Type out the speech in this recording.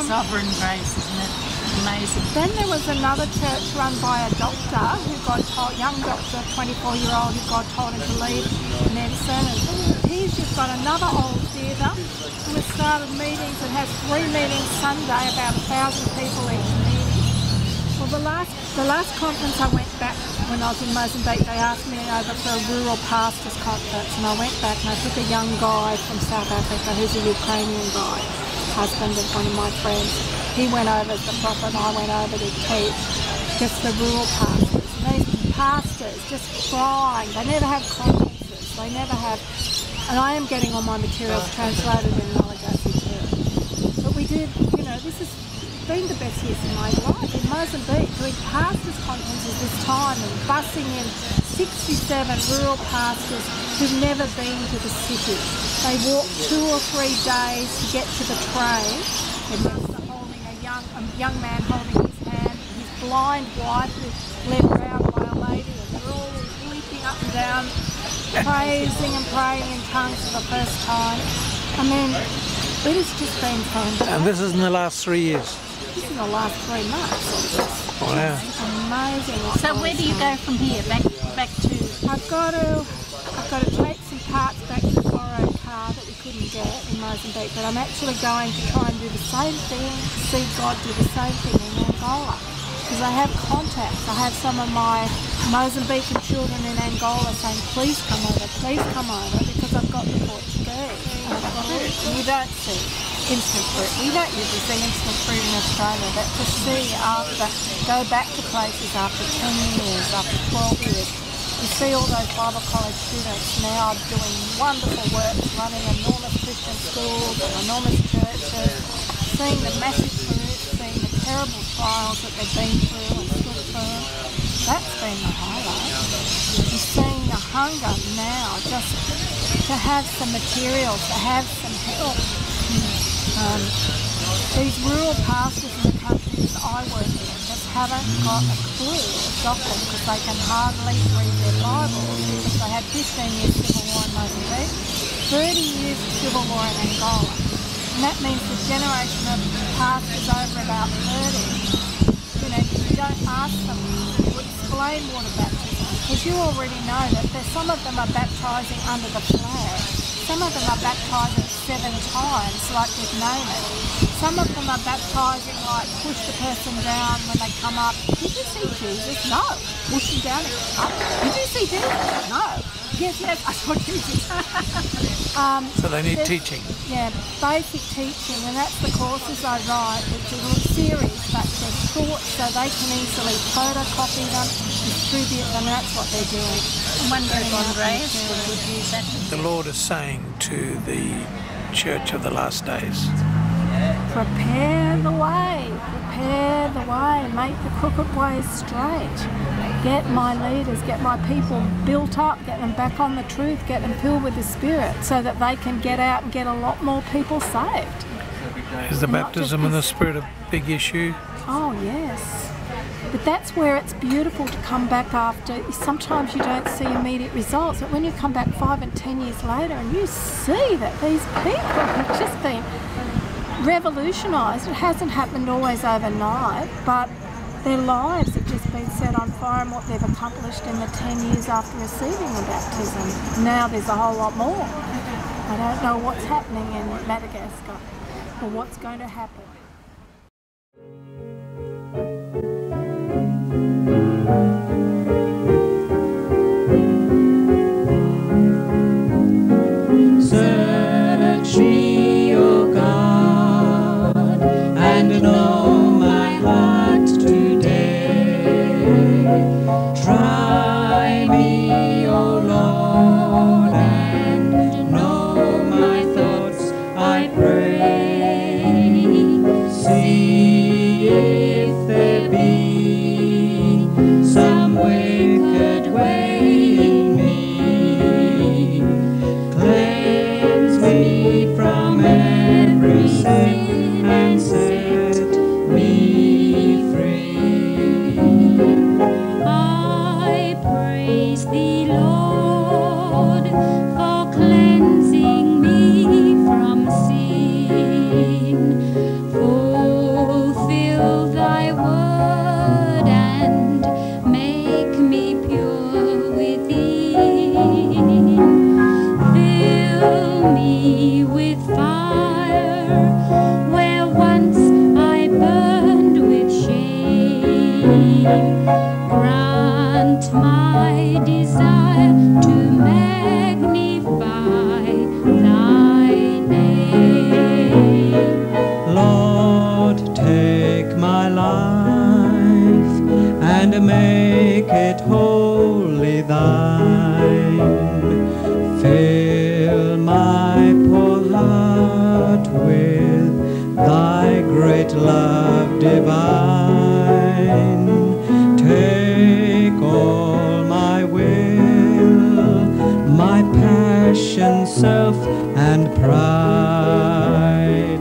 Sovereign grace, isn't it? Amazing. Then there was another church run by a doctor who got told, young doctor, 24-year-old, who God told him to leave medicine. And he's just got another old theatre. And we started meetings and has 3 meetings Sunday, about 1,000 people each meeting. Well, the last conference I went back when I was in Mozambique, they asked me over for a rural pastors conference, and I went back and I took a young guy from South Africa who's a Ukrainian guy, husband of one of my friends. He went over as the prophet and I went over to teach just the rural pastors. And these pastors just crying. They never have conferences. They never have... And I am getting all my materials translated in Malagasy too. But we did, you know, this has been the best years in my life. In Mozambique, doing pastors conferences this time and busing in 67 rural pastors who've never been to the city. They walk 2 or 3 days to get to the train. And they're holding a young man holding his hand, his blind wife who's led round by a lady, and they're all leaping up and down, praising and praying in tongues for the first time. I mean, it has just been fantastic. And this is in the last 3 years? This is in the last 3 months. Wow. It's amazing. So where do you go from here? Back to... I've got to take some parts back to the borrowed car that we couldn't get in Mozambique, but I'm actually going to try and do the same thing, see God do the same thing in Angola. Because I have contacts. I have some of my Mozambican children in Angola saying, please come over, because I've got the Portuguese. And I've got it. And you don't see instant fruit. We don't usually see instant fruit in Australia, but to see go back to places after 10 years, after 12 years, you see all those Bible college students now doing wonderful work, running enormous Christian schools and enormous churches, seeing the massive fruit, seeing the terrible trials that they've been through and still through. That's been the highlight. And seeing the hunger now just to have some materials, to have some help. These rural pastors in the countries I work in just haven't got a clue of doctrine because they can hardly read their Bibles because they had 15 years civil war in Mozambique, 30 years of civil war in Angola. And that means the generation of pastors over about 30, you know, you don't ask them to explain water baptism because you already know that some of them are baptising under the flag. Some of them are baptising 7 times, like with Naaman. Some of them are baptising like push the person down when they come up. Did you see Jesus? No. Push him down and up. Did you see Jesus? No. Yes, I saw Jesus. So they need teaching. Yeah, basic teaching, and that's the courses I write. It's a little series, but they're short so they can easily photocopy them, distribute them. That's what they're doing. And one day, Andreas would use that. The Lord is saying to the Church of the Last Days, prepare the way, make the crooked ways straight. Get my leaders, get my people built up, get them back on the truth, get them filled with the Spirit so that they can get out and get a lot more people saved. Is the baptism in the Spirit a big issue? Oh yes. But that's where it's beautiful to come back after. Sometimes you don't see immediate results, but when you come back 5 and 10 years later and you see that these people have just been revolutionised. It hasn't happened always overnight, but their lives have just been set on fire and what they've accomplished in the 10 years after receiving the baptism. Now there's a whole lot more. I don't know what's happening in Madagascar or what's going to happen. Search me, O God, and know my heart today. Try me, O Lord, and know my thoughts, I pray. me with fire where once I burned with shame. Grant my desire to magnify thy name. Lord, take my life and make it wholly thine. Fill my poor heart with thy great love divine. Take all my will, my passion, self, and pride.